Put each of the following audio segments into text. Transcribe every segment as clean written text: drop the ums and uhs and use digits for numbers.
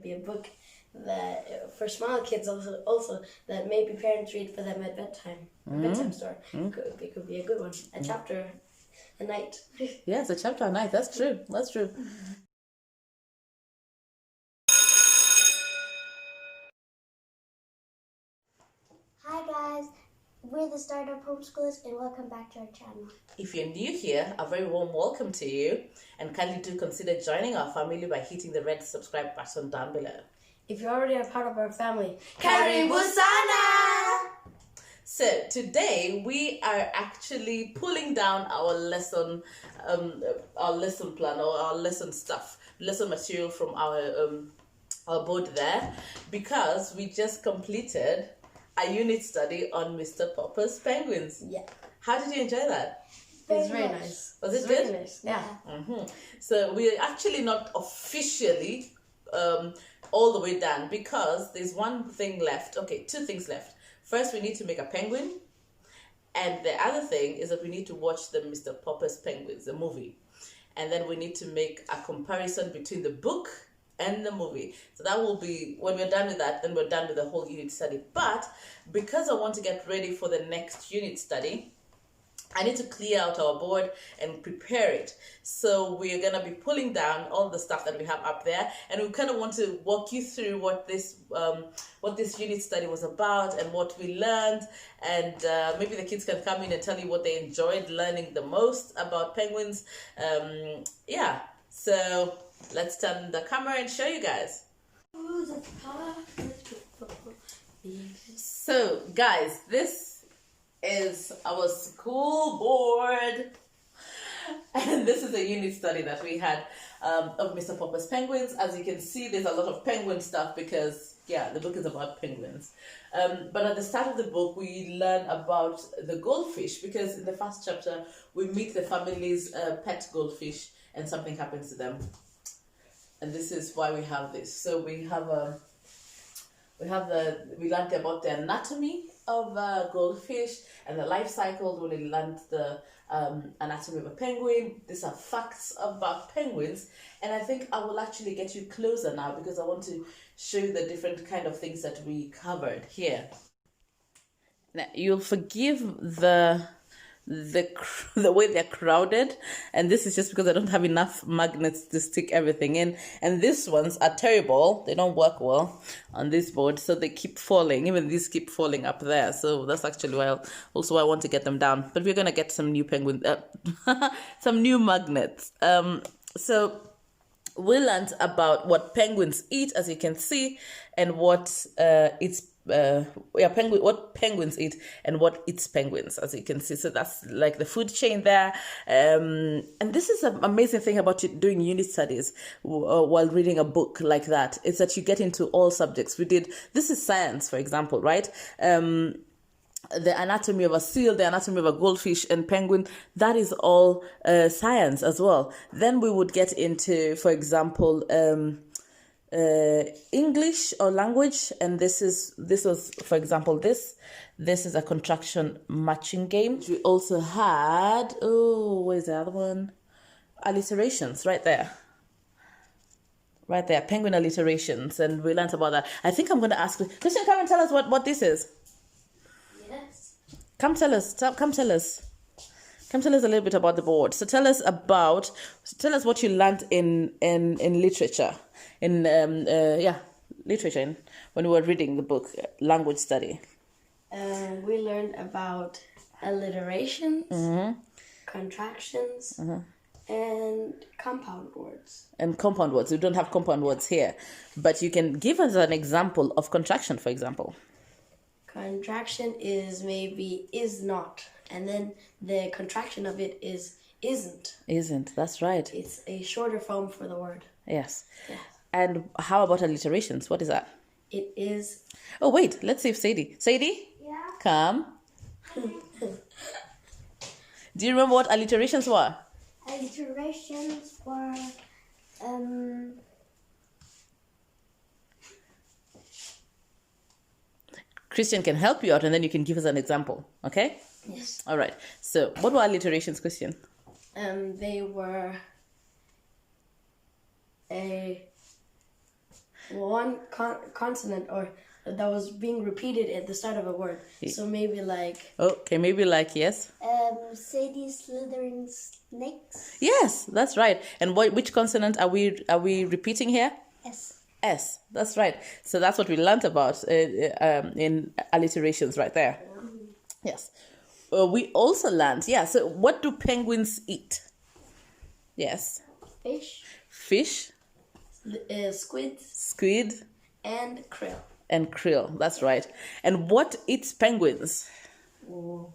Be a book that for small kids also that maybe parents read for them at bedtime. A bedtime story. It could be a good one. A chapter a night. Yes, a chapter a night. That's true. That's true. Hi guys, we're the Startup Homeschoolers and welcome back to our channel. If you're new here, a very warm welcome to you, and kindly do consider joining our family by hitting the red subscribe button down below. If you're already a part of our family, Karibu sana! So today we are actually pulling down our lesson plan or our lesson material from our board there, because we just completed a unit study on Mr. Popper's penguins. Yeah. How did you enjoy that? It's very nice. Was it good? Very nice. Yeah. So we're actually not officially all the way done, because there's one thing left. Okay, two things left. First, we need to make a penguin, and the other thing is that we need to watch the Mr. Popper's Penguins, the movie, and then we need to make a comparison between the book and the movie. So that will be, when we're done with that, then we're done with the whole unit study. But because I want to get ready for the next unit study, I need to clear out our board and prepare it. So we're going to be pulling down all the stuff that we have up there, and we kind of want to walk you through what this unit study was about and what we learned, and maybe the kids can come in and tell you what they enjoyed learning the most about penguins. Yeah, so let's turn the camera and show you guys. So guys, this is our school board, and this is a unit study that we had of Mr. Popper's Penguins. As you can see, there's a lot of penguin stuff because, yeah, the book is about penguins. But at the start of the book, we learn about the goldfish, because in the first chapter, we meet the family's pet goldfish and something happens to them. And this is why we have this. So we learned about the anatomy of goldfish and the life cycle. We learned the anatomy of a penguin. These are facts about penguins, and I think I will actually get you closer now, because I want to show you the different kind of things that we covered here. Now, you'll forgive the way they're crowded, and this is just because I don't have enough magnets to stick everything in, and these ones are terrible. They don't work well on this board, so they keep falling. Even these keep falling up there, so that's actually why I want to get them down. But we're gonna get some new some new magnets. So we learned about what penguins eat, as you can see, and what what penguins eat and what eats penguins, as you can see. So that's like the food chain there. And this is an amazing thing about doing unit studies while reading a book like that, is that you get into all subjects. This is science, for example, right? The anatomy of a seal, the anatomy of a goldfish and penguin, that is all science as well. Then we would get into, for example, English or language, and this was, for example, this is a contraction matching game. We also had, where's the other one? Alliterations, right there, penguin alliterations, and we learned about that. I think I'm going to ask Christian, come and tell us what this is. Yes. Come tell us a little bit about the board. So tell us what you learned in literature, literature, when we were reading the book, language study. We learned about alliterations, contractions, and compound words. And compound words. We don't have compound words here, but you can give us an example of contraction, for example. Contraction is maybe is not, and then the contraction of it is isn't. Isn't, that's right. It's a shorter form for the word. Yes. And how about alliterations? What is that? It is... Oh, wait, let's see if Sadie, Yeah. come. Do you remember what alliterations were? Alliterations were Christian can help you out, and then you can give us an example, okay? Yes. All right. So what were alliterations, Christian? They were a one consonant or that was being repeated at the start of a word. So maybe like... Okay, maybe like, yes? Sadie slithering snakes. Yes, that's right. And which consonant are we repeating here? S. S, that's right. So that's what we learned about in alliterations right there. Yes. We also learned, so what do penguins eat? Yes. Fish. Fish. Squid. Squid. And krill. And krill, that's right. And what eats penguins? Oh.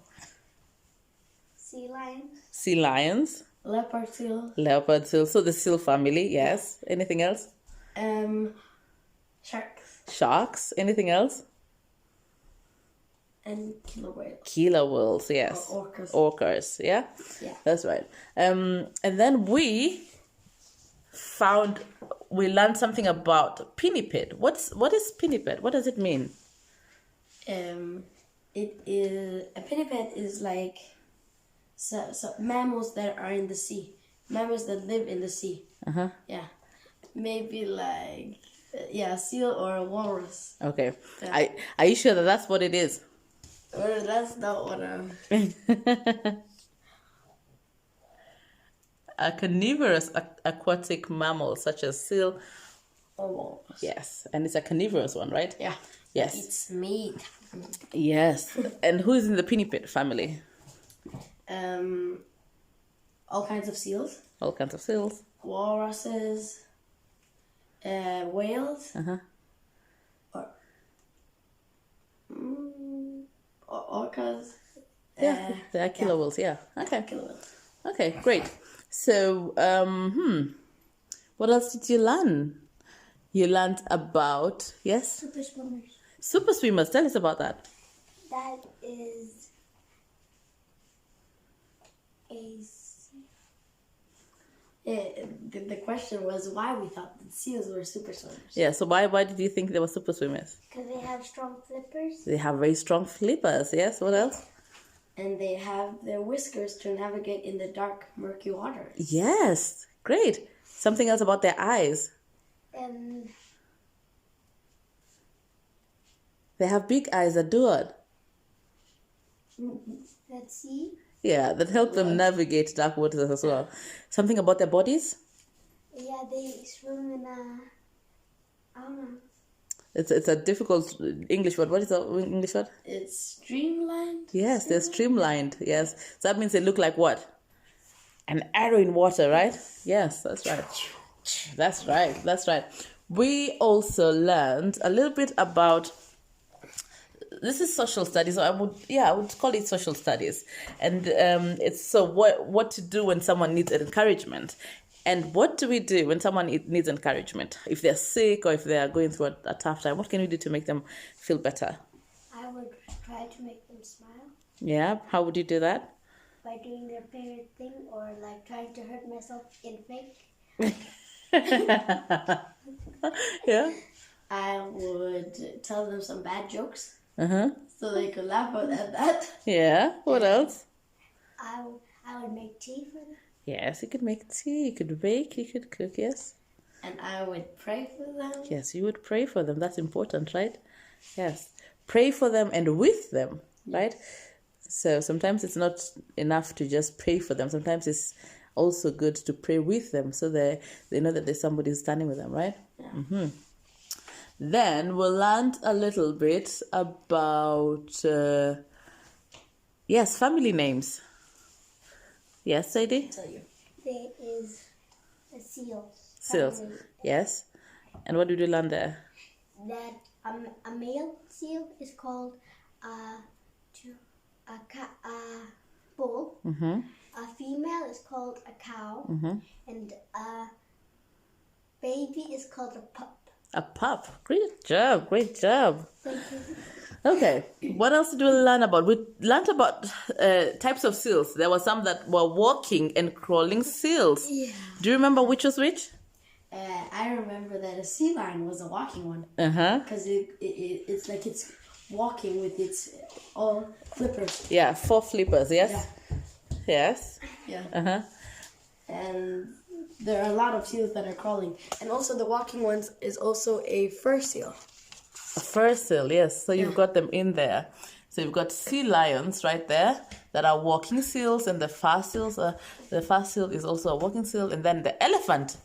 Sea lions. Sea lions. Leopard seal. Leopard seal. So the seal family, yes. Anything else? Sharks. Sharks. Anything else? And killer whales. Killer whales, yes. Orcas. Orcas, yeah? Yeah. That's right. And then we learned something about pinniped. What is pinniped? What does it mean? It is a pinniped is like so mammals that are in the sea, mammals that live in the sea. Yeah, maybe like a seal or a walrus. Okay. Yeah. Are you sure that that's what it is? Or that's not what I'm... A carnivorous aquatic mammal such as seal. or walrus. Yes, and it's a carnivorous one, right? Yeah. Yes. It's meat. Yes. And who is in the pinniped family? All kinds of seals. All kinds of seals. Walruses. Whales. Or orcas. Yeah, they are killer whales. Yeah. Okay. Killer whales. Okay. Great. So, what else did you learn? You learned about Super swimmers. super swimmers. Tell us about that. That is The question was why we thought that seals were super swimmers. Yeah. So why did you think they were super swimmers? because they have strong flippers. They have very strong flippers. Yes. What else? And they have their whiskers to navigate in the dark, murky water. Yes. Great. Something else about their eyes. They have big eyes that do what? Let's see. Yeah, that help them navigate dark waters as well. Something about their bodies? Yeah, they swim in a... I don't know. It's a difficult English word. What is the English word? It's streamlined. Yes, they're streamlined. Yes. So that means they look like what? An arrow in water, right? Yes, that's right. That's right. That's right. We also learned a little bit about... This is social studies. So I would call it social studies. And it's so what to do when someone needs encouragement. And what do we do when someone needs encouragement? If they're sick or if they are going through a tough time, what can we do to make them feel better? I would try to make them smile Yeah, how would you do that? by doing their favorite thing or like trying to hurt myself in fake. Yeah. I would tell them some bad jokes Uh-huh. so they could laugh at that. Yeah. What else? I would make tea for them. Yes, you could make tea, you could bake, you could cook, yes. And I would pray for them. Yes, you would pray for them. That's important, right? Yes. Pray for them and with them, right? So sometimes it's not enough to just pray for them. Sometimes it's also good to pray with them so they know that there's somebody who's standing with them, right? Yeah. Then we learned a little bit about, family names. Yes, Sadie? Tell you. There is a seal. Seals. family. Yes. And what did you learn there? That a male seal is called a bull. Mm-hmm. A female is called a cow. Mm-hmm. And a baby is called a pup. A pup. Great job. Great job. Thank you. Okay. What else did we learn about? We learned about types of seals. There were some that were walking and crawling seals. Yeah. Do you remember which was which? I remember that a sea lion was a walking one. Uh-huh. Because it's like it's walking with its all flippers. Yeah, 4 flippers, yes? Yeah. Yes. Yeah. Uh-huh. And there are a lot of seals that are crawling. And also the walking ones is also a fur seal. A fur seal, yes. So you've got them in there. So you've got sea lions right there that are walking seals, and the fur seals the fur seal is also a walking seal, and then the elephant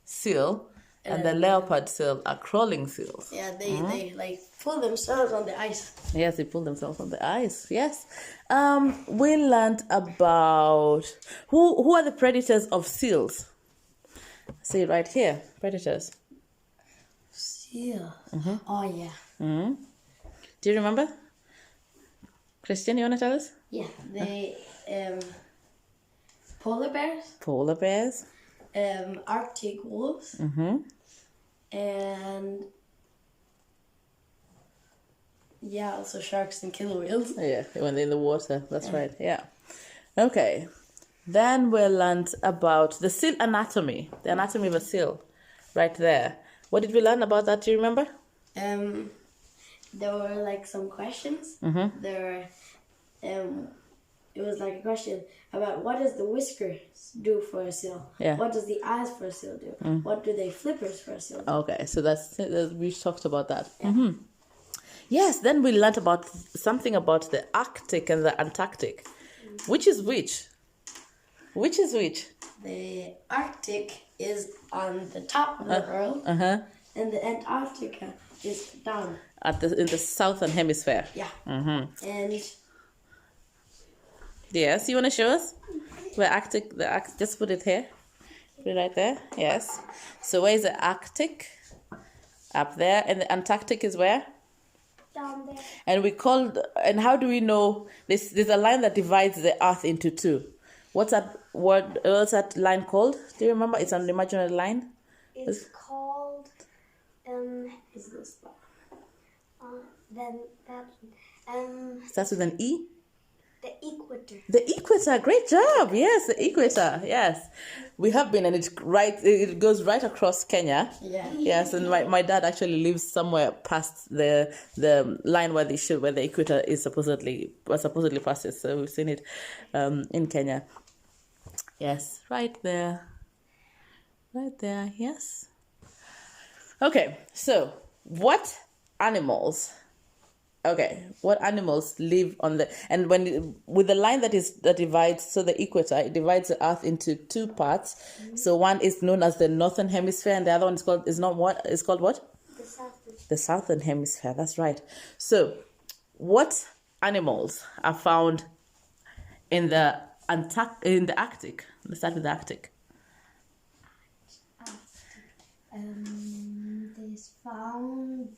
seal and the leopard seal are crawling seals. Yeah, they like pull themselves on the ice. Yes, they pull themselves on the ice. Yes. We learned about who are the predators of seals. See right here, predators. Seal. Oh yeah. Do you remember? Christian, you want to tell us? Yeah, they polar bears. Polar bears. Arctic wolves. And yeah, also sharks and killer whales. Yeah, when they're in the water. That's right. Yeah. Okay. Then we learned about the seal anatomy. The anatomy of a seal. Right there. What did we learn about that? Do you remember? There were like some questions. There were, it was like a question about what does the whiskers do for a seal? Yeah. What does the eyes for a seal do? What do the flippers for a seal do? Okay, so we talked about that. Yeah. Yes, then we learned about something about the Arctic and the Antarctic. Which is which? Which is which? The Arctic is on the top of the world, and the Antarctica is down. In the southern hemisphere. Yeah. And yes, you want to show us where Arctic? Just put it here. Put it right there. Yes. So where is the Arctic? Up there, and the Antarctic is where? Down there. And how do we know this? There's a line that divides the Earth into two. What's that word? What's that line called? Do you remember? It's an imaginary line. It's called is this then that Starts with an E. the equator. The equator. Great job. Yes, the equator. Yes, we have been, and it goes right across Kenya. Yeah. Yes, and my dad actually lives somewhere past the line where the equator is supposedly passes. So we've seen it in Kenya. Yes, right there. Right there. Yes. Okay, so what animals live on with the line that divides, so the equator, it divides the Earth into two parts. So one is known as the northern hemisphere, and the other one is called what? The southern. The southern hemisphere. That's right. So what animals are found in the Arctic? Let's start with the Arctic. There's found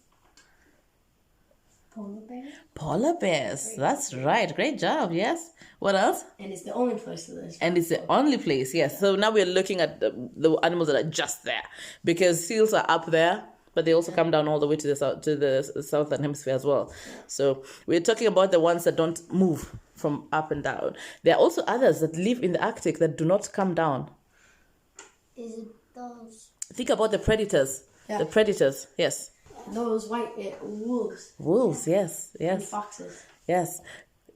polar bears. Polar bears. That's right. Great job. Yes. What else? And it's the only place that is. And it's the only place. Yes. So now we're looking at the animals that are just there, because seals are up there, but they also come down all the way to the southern hemisphere as well. So we're talking about the ones that don't move from up and down. There are also others that live in the Arctic that do not come down. Is it those? Think about the predators. Yeah. The predators. Yes. Those white wolves. Wolves. Yes. And Yes. foxes. Yes.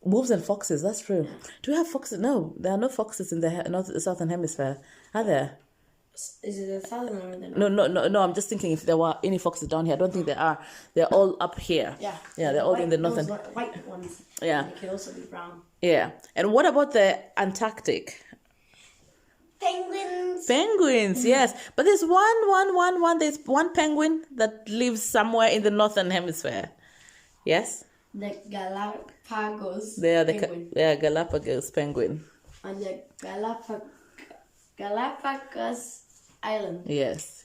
Wolves and foxes. That's true. Do we have foxes? No, there are no foxes in the southern hemisphere. Are there? Is it the southern or the north? No. I'm just thinking if there were any foxes down here. I don't think there are. They're all up here. Yeah. Yeah, they're all in the northern. Those white ones. Yeah. They can also be brown. Yeah. And what about the Antarctic? Penguins. Penguins, yes. But there's there's one penguin that lives somewhere in the northern hemisphere. Yes? The Galapagos They are penguin. Galapagos penguin. On the Galapagos Island. Yes.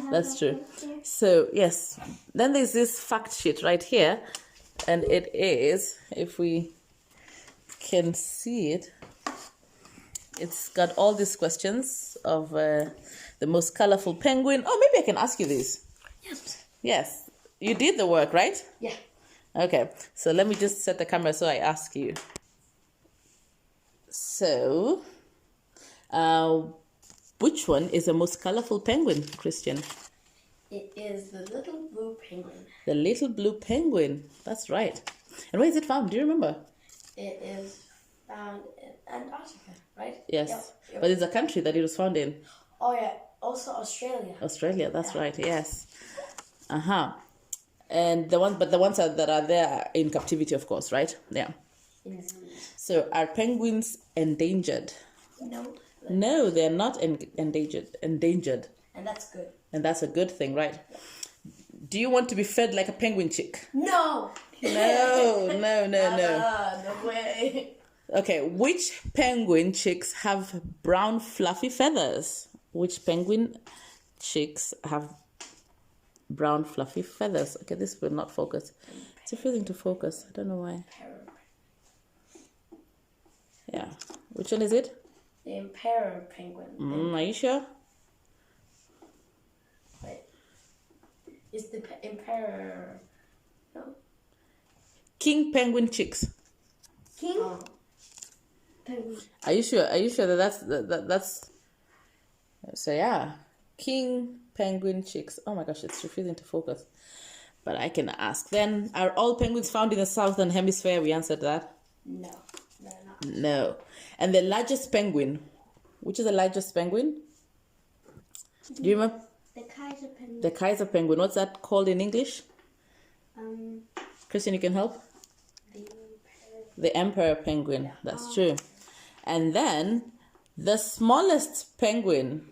That's true. So, yes. Then there's this fact sheet right here. And it is, if we can see it, it's got all these questions of the most colorful penguin. Oh, maybe I can ask you this. Yes. You did the work, right? Yeah. Okay. So let me just set the camera so I ask you. So, which one is the most colorful penguin, Christian? It is the little blue penguin. The little blue penguin. That's right. And where is it found? Do you remember? It is found in Antarctica, right? Yes. Yep. But it's a country that it was found in. Oh yeah, also Australia. Australia, that's right, yes. And the ones that are there are in captivity, of course, right? Yeah. In zoos. So are penguins endangered? No. No, they're not endangered. And that's good. And that's a good thing, right? Do you want to be fed like a penguin chick? No. No. No way. Okay, which penguin chicks have brown fluffy feathers? Which penguin chicks have brown fluffy feathers? Okay, this will not focus. It's refusing to focus. I don't know why. Yeah. Which one is it? The emperor penguin. Are you sure? Wait. Is the emperor... No. King penguin chicks. King? Oh. Penguin. Are you sure? Are you sure that's... So yeah. King penguin chicks. Oh my gosh, it's refusing to focus. But I can ask. Then, are all penguins found in the southern hemisphere? We answered that. No, they're not. No. And the largest penguin. Which is the largest penguin? Do you remember? The Kaiser penguin. The Kaiser penguin. What's that called in English? Um, Christian, you can help? the emperor. The emperor penguin. That's true. And then the smallest penguin.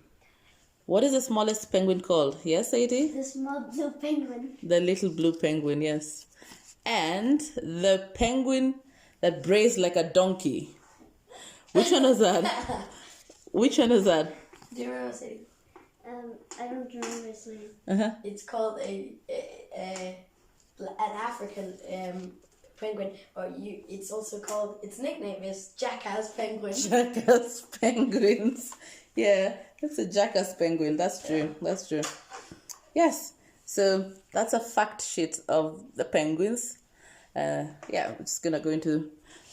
What is the smallest penguin called? Yes, Sadie? The small blue penguin. The little blue penguin, yes. And the penguin that brays like a donkey. Which one is that? Which one is that? Do you remember saying? I don't remember his name. It's called an African penguin, or it's also called, its nickname is Jackass Penguin. Jackass penguins. Yeah, it's a jackass penguin. That's true. That's true. Yes. So that's a fact sheet of the penguins. Yeah, we're just gonna go into the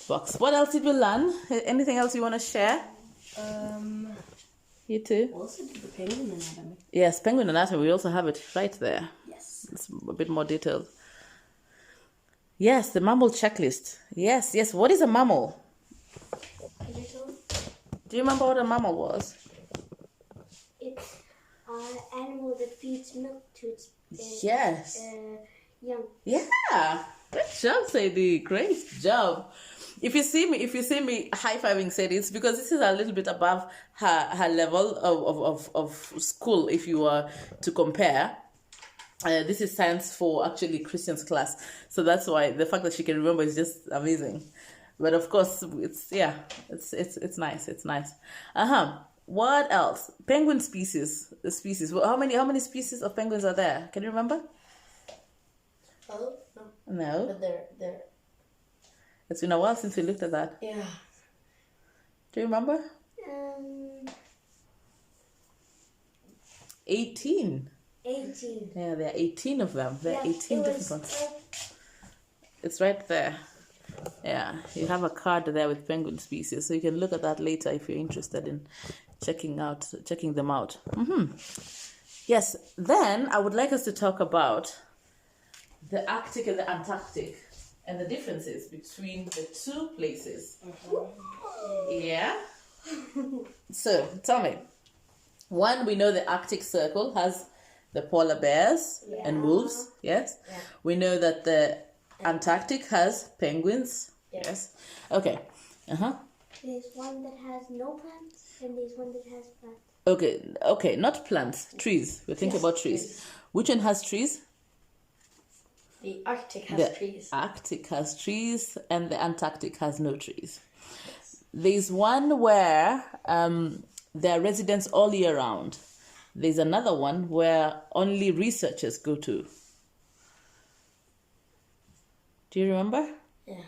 box. What else did we learn? Anything else you want to share? You too? Also did the penguin anatomy. Yes, penguin anatomy. We also have it right there. Yes. It's a bit more detailed. Yes, the mammal checklist. Yes. What is a mammal? Can you tell me? Do you remember what a mammal was? It's an animal that feeds milk to its Yes. young. Yeah. Good job, Sadie. Great job. If you see me high-fiving Sadie, it's because this is a little bit above her level of school, if you were to compare. This is science for actually Christian's class. So that's why the fact that she can remember is just amazing. But of course, it's nice. It's nice. What else? Penguin species. The species. How many species of penguins are there? Can you remember? Oh, no. No. But they're... It's been a while since we looked at that. Yeah. Do you remember? 18. 18. Yeah, there are 18 of them. There are 18 different ones. It's right there. Yeah, you have a card there with penguin species, so you can look at that later if you're interested in checking them out. Yes, then I would like us to talk about the Arctic and the Antarctic and the differences between the two places. Yeah? So, tell me. One, we know the Arctic Circle has the polar bears and wolves. Yes? Yeah. We know that the Antarctic has penguins. Yes. Okay. There's one that has no plants, and there's one that has plants. Okay, not plants, trees. We're thinking about trees. Which one has trees? The Arctic has The trees. Arctic has trees and the Antarctic has no trees. There's one where there are residents all year round. There's another one where only researchers go to. Do you remember? Yeah.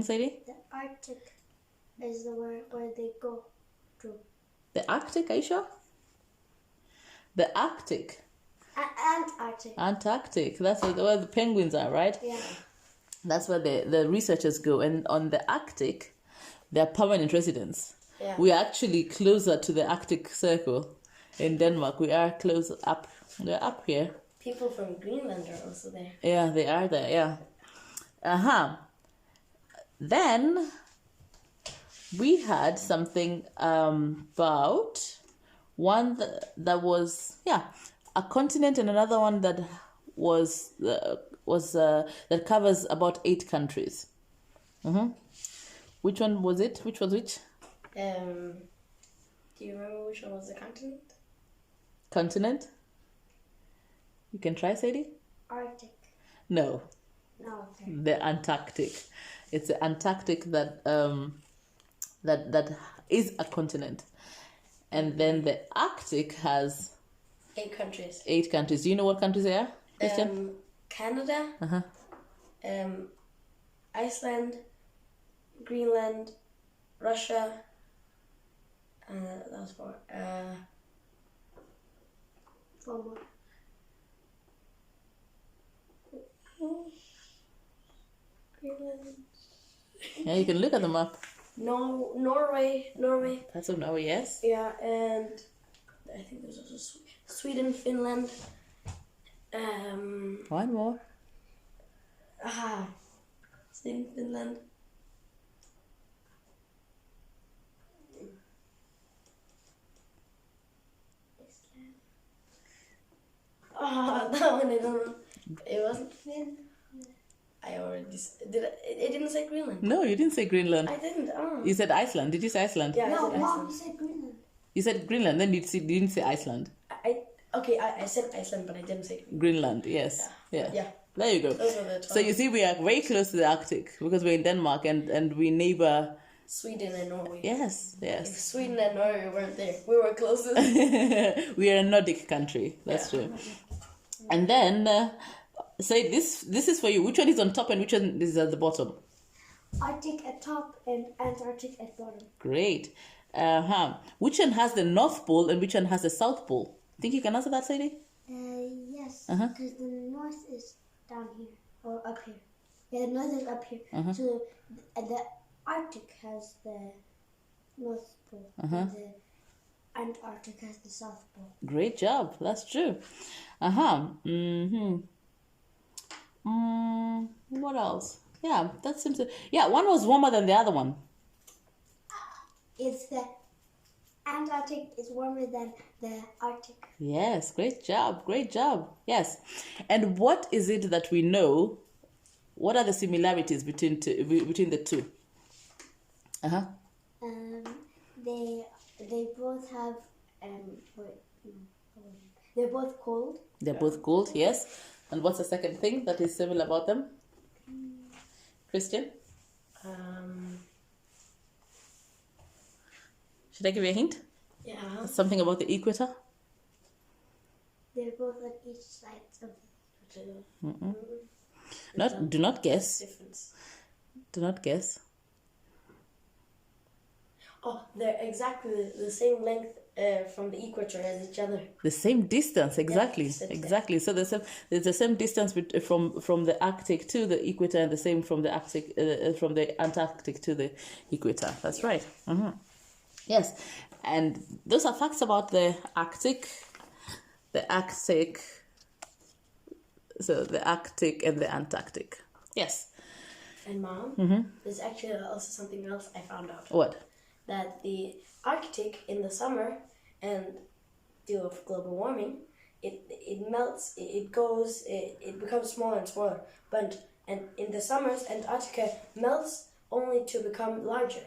Sadie? The Arctic is the where they go to. The Arctic, are you sure? The Arctic. Antarctic. Antarctic. That's where the penguins are, right? Yeah. That's where the researchers go. And on the Arctic, they're permanent residents. Yeah. We are actually closer to the Arctic Circle in Denmark. We are close up. They're up here. People from Greenland are also there. Yeah, they are there, yeah. Then we had something about one that was a continent, and another one that was that covers about 8 countries. Which one was it? Which was which? Do you remember which one was the continent? Continent? You can try, Sadie? Arctic. No. No. Okay. The Antarctic. It's the Antarctic that that is a continent. And then the Arctic has 8 countries. 8 countries. Do you know what countries they are, Christian? Canada, Iceland, Greenland, Russia. That was 4. 4 more. Greenland. Yeah, you can look at the map. No, Norway. That's of Norway, yes. Yeah, and I think there's also Sweden, Finland. One more. Sweden, Finland. That one I don't know. It wasn't Finland. I already it didn't say Greenland. No, you didn't say Greenland. I didn't. You said Iceland. Did you say Iceland? Yeah, No, I said Mom, Iceland. you said Greenland. You said Greenland, then you didn't say Iceland. I said Iceland, but I didn't say Greenland, yes. Yeah. Yeah. There you go. Those were the So you see, we are very close to the Arctic because we're in Denmark and we neighbor. Sweden and Norway. Yes, If yes. Sweden and Norway weren't there, we were closest. We are a Nordic country. That's true. And then, say this is for you. Which one is on top and which one is at the bottom? Arctic at top and Antarctic at bottom. Great. Which one has the North Pole and which one has the South Pole? Think you can answer that, Sadie? Yes, because the north is down here or up here. Yeah, the north is up here. So the Arctic has the North Pole and the Antarctic has the South Pole. Great job. That's true. What else? Yeah, that seems to... Yeah, one was warmer than the other one. It's the Antarctic is warmer than the Arctic. Yes, great job. Great job. Yes. And what is it that we know? What are the similarities between the two? They both have they're both cold. They're both cold, yes. And what's the second thing that is similar about them? Christian? Should I give you a hint? Yeah. Something about the equator? They're both on each side of Do not guess. Difference. Do not guess. Oh, they're exactly the same length from the equator as each other. The same distance, exactly, Yeah, exactly. So there's the same distance from the Arctic to the equator, and the same from the Arctic from the Antarctic to the equator. That's right. Yes, and those are facts about the Arctic. So the Arctic and the Antarctic. Yes. And Mom, there's actually also something else I found out. What? That the Arctic in the summer, and due to global warming, it melts, it becomes smaller and smaller. And in the summers, Antarctica melts only to become larger.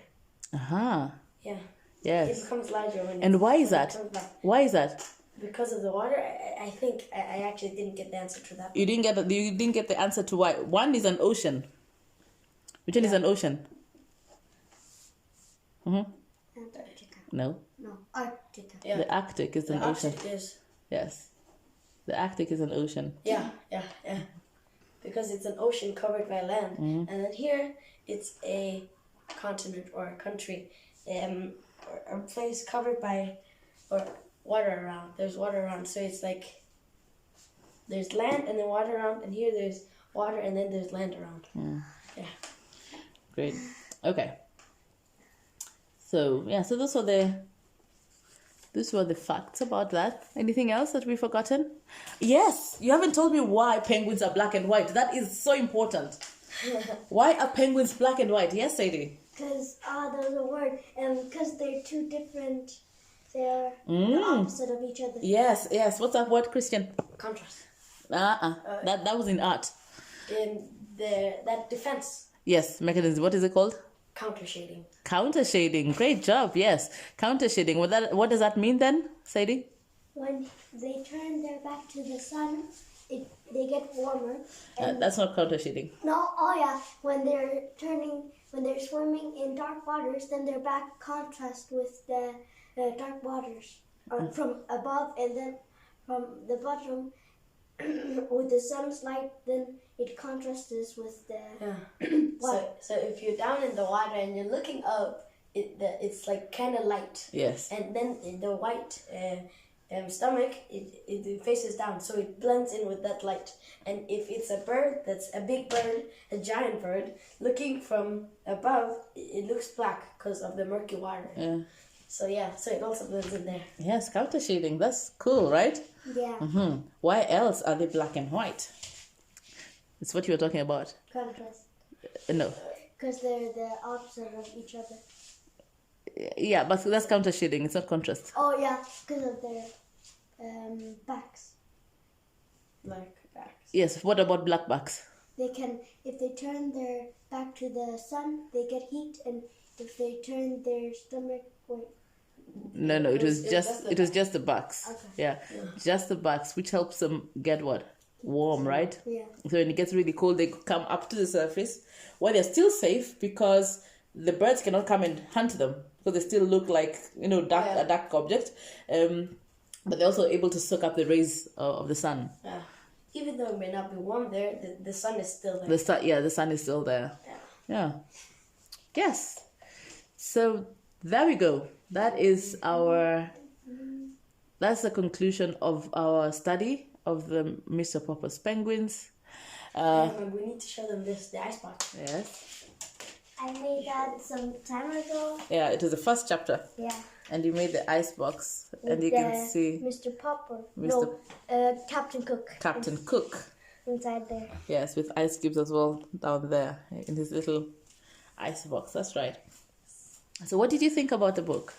Yeah. It Yes. becomes larger when. And why is when it that? comes back. Why is that? Because of the water. I think I actually didn't get the answer to that. You didn't get the answer to why. One is an ocean. Which one is an ocean? Antarctica. No. No, Arctica. Yeah. The Arctic is The an ocean. Arctic is. Yes. The Arctic is an ocean. Yeah. Because it's an ocean covered by land, and then here it's a continent or a country, or a place covered by or water around. There's water around, so it's like there's land and then water around, and here there's water and then there's land around. Yeah. Great. Okay. So so those were the facts about that. Anything else that we've forgotten? Yes, you haven't told me why penguins are black and white. That is so important. Why are penguins black and white? Yes, Sadie. Because there was a word, and because they're two different They're the opposite of each other. Yes. What's that word, Christian? Contrast. That was in art. In that defense. Yes, mechanism. What is it called? Counter shading. Counter shading. Great job. Yes, counter shading. What does that mean then, Sadie? When they turn their back to the sun, they get warmer. That's not counter shading. No, when they're swimming in dark waters, then their back contrast with the dark waters from above, and then from the bottom with the sun's light, then it contrasts with the So if you're down in the water and you're looking up, it's like kind of light. Yes. And then in the white stomach, it faces down, so it blends in with that light. And if it's a bird, that's a big bird, a giant bird, looking from above, it looks black because of the murky water. Yeah. So it also blends in there. Yes, counter shading. That's cool, right? Yeah. Why else are they black and white? It's what you were talking about. Contrast. No. Because they're the opposite of each other. Yeah, but that's counter shading. It's not contrast. Oh yeah, because of their backs. Black backs. Yes. What about black backs? They can, if they turn their back to the sun, they get heat, and if they turn their stomach, No. It was just the backs. Okay. Yeah, just the backs, which helps them get what? Warm, right? Yeah. So when it gets really cold, they come up to the surface, where they're still safe because the birds cannot come and hunt them because they still look like a dark object. But they're also able to soak up the rays of the sun. Yeah. Even though it may not be warm there, the sun is still there. The sun is still there. Yeah. Yes. So there we go. That's the conclusion of our study of the Mr. Popper's penguins. We need to show them the icebox. Yes. I made that some time ago. Yeah, it was the first chapter. Yeah. And you made the icebox, and With you can see Mr. Popper. Mr. Captain Cook. Captain Cook. Inside there. Yes, with ice cubes as well down there in his little icebox. That's right. So, what did you think about the book?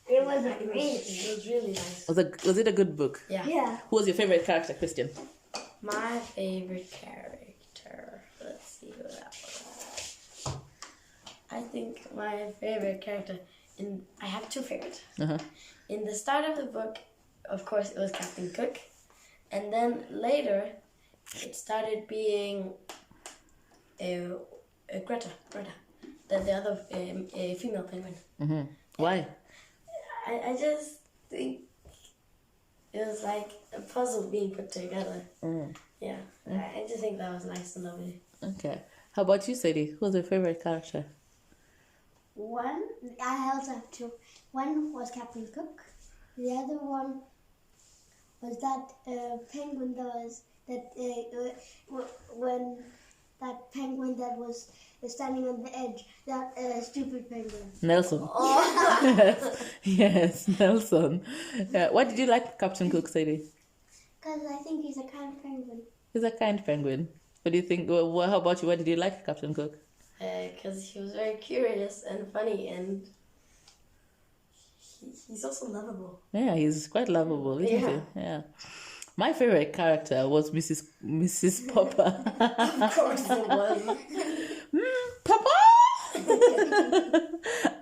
It was great. It was really nice. Was it a good book? Yeah. Who was your favorite character, Christian? My favorite character. Let's see who that was. I think my favorite character I have two favorites. In the start of the book, of course, it was Captain Cook, and then later, it started being Greta, the other female penguin. Why? I just think it was like a puzzle being put together. Yeah, I just think that was nice and lovely. Okay. How about you, Sadie? Who was your favorite character? I also have two. One was Captain Cook. The other one was that penguin when that penguin that was standing on the edge, that stupid penguin. Nelson. Yes, Nelson. Why did you like Captain Cook, Sadie? Because I think he's a kind penguin. He's a kind penguin. What do you think? Well, how about you? Why did you like Captain Cook? Because he was very curious and funny, and he's also lovable. Yeah, he's quite lovable, isn't he? Yeah. My favorite character was Mrs. Popper. Of course it was. Papa!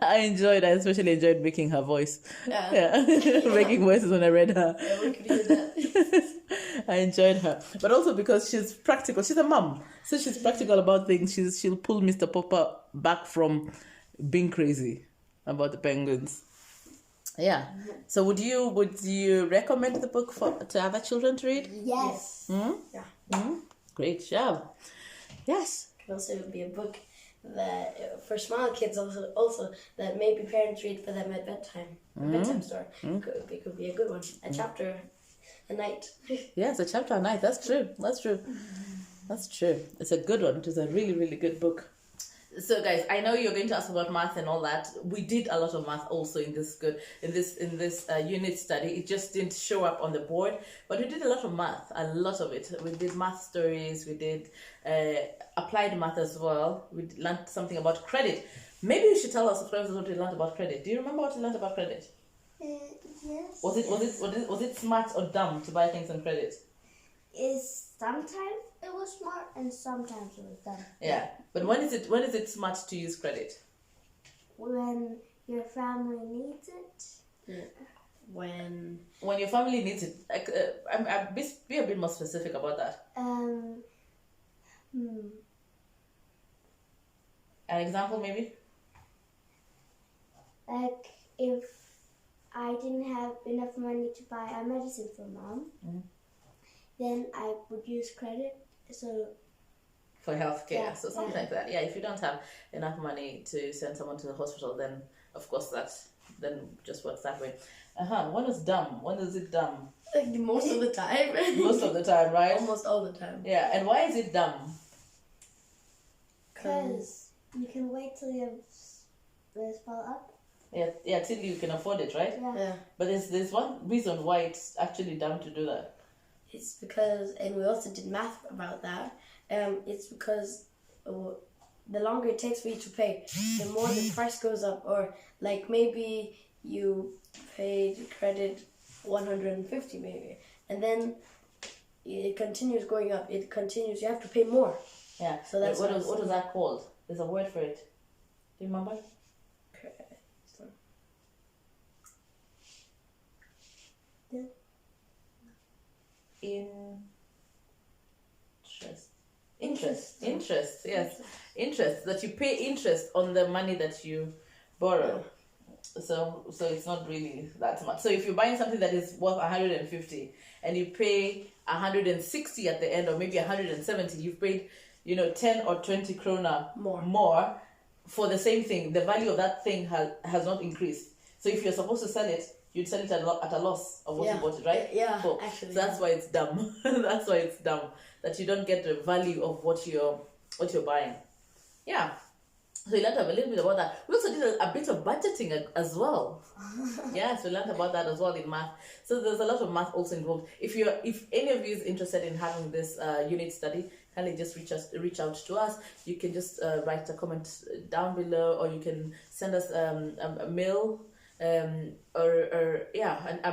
I especially enjoyed making her voice. Yeah. Making voices when I read her. Yeah, we could hear that. I enjoyed her. But also because she's practical. She's a mum. So she's practical about things. She'll pull Mr. Popper back from being crazy about the penguins. Yeah. So would you recommend the book to other children to read? Yes. Yeah. Great job. Yes. It could also be a book that for small kids also that maybe parents read for them at bedtime. A bedtime story. It could be a good one. A chapter a night. Yes, a chapter a night. That's true. It's a good one. It is a really, really good book. So guys, I know you're going to ask about math and all that. We did a lot of math also in this unit study. It just didn't show up on the board, but we did a lot of math, a lot of it. We did math stories. We did applied math as well. We learned something about credit. Maybe you should tell our subscribers what we learned about credit. Do you remember what we learned about credit? Yes. Was it smart or dumb to buy things on credit? Sometimes it was smart and sometimes it was dumb. Yeah. But when is it smart to use credit? When your family needs it. Yeah. When your family needs it, like, be a bit more specific about that. An example, maybe. Like if I didn't have enough money to buy a medicine for Mom, then I would use credit. So for healthcare, yeah, so something like that. Yeah, if you don't have enough money to send someone to the hospital, then of course then just works that way. When is dumb? When is it dumb? like most of the time. Most of the time, right? Almost all the time. Yeah, and why is it dumb? because you can wait till your bills fall up. Yeah, till you can afford it, right? Yeah. But there's one reason why it's actually dumb to do that. It's because, and we also did math about that. It's because the longer it takes for you to pay, the more the price goes up. Or like maybe you paid credit 150 maybe, and then it continues going up. It continues. You have to pay more. Yeah. So that's what is that called? There's a word for it. Do you remember? Interest, yes. Interest, that you pay interest on the money that you borrow. So it's not really that much. So if you're buying something that is worth 150 and you pay 160 at the end, or maybe 170, you've paid 10 or 20 krona more for the same thing. The value of that thing has not increased. So if you're supposed to sell it, you'd sell it at a loss of what you bought it, right? Yeah, so actually. That's why it's dumb. That's why it's dumb, that you don't get the value of what you're buying. Yeah. So you learned a little bit about that. We also did a bit of budgeting as well. Yes, we learned about that as well in math. So there's a lot of math also involved. If any of you is interested in having this unit study, kindly just reach out to us. You can just write a comment down below, or you can send us a mail. A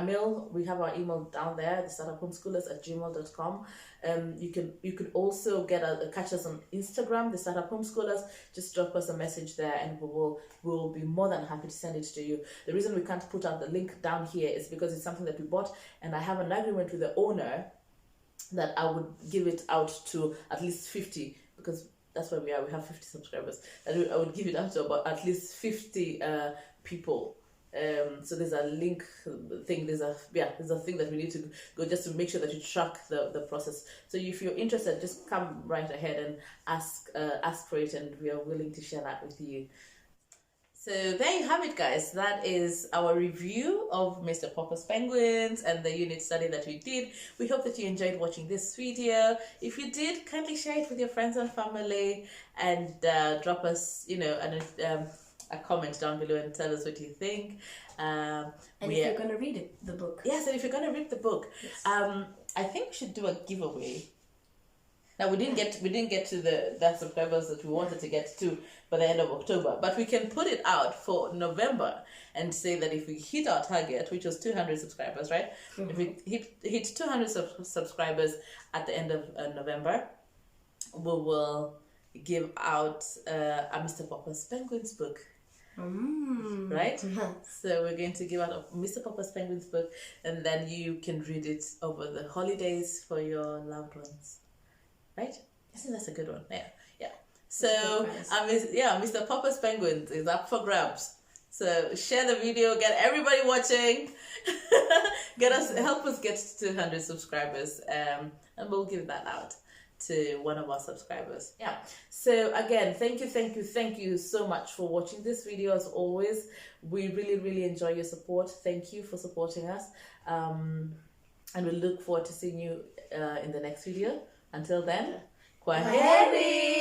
mail. We have our email down there, thestartuphomeschoolers@gmail.com. You could also catch us on Instagram, the Startup Homeschoolers. Just drop us a message there, and we'll be more than happy to send it to you. The reason we can't put out the link down here is because it's something that we bought, and I have an agreement with the owner that I would give it out to at least 50, because that's where we are. We have 50 subscribers. I would give it out to about at least 50 people. So there's a link thing, there's a thing that we need to go just to make sure that you track the process. So if you're interested, just come right ahead and ask for it, and we are willing to share that with you. So there you have it, guys. That is our review of Mr. Popper's Penguins and the unit study that we did. We hope that you enjoyed watching this video. If you did, kindly share it with your friends and family, and drop us a comment down below and tell us what you think. And if you're going to read the book. Yes, and if you're going to read the book. Yes. I think we should do a giveaway. Now, we didn't get to the subscribers that we wanted to get to by the end of October, but we can put it out for November and say that if we hit our target, which was 200 subscribers, right? Mm-hmm. If we hit 200 subscribers at the end of November, we will give out a Mr. Popper's Penguins book. Right? So we're going to give out a Mr. Popper's Penguins book, and then you can read it over the holidays for your loved ones. Right? I think that's a good one. Yeah. So Mr. Popper's Penguins is up for grabs. So share the video, get everybody watching, help us get to 200 subscribers, and we'll give that out to one of our subscribers. Yeah. So again, thank you so much for watching this video. As always, we really enjoy your support. Thank you for supporting us, and we look forward to seeing you in the next video. Until then, kwaheri.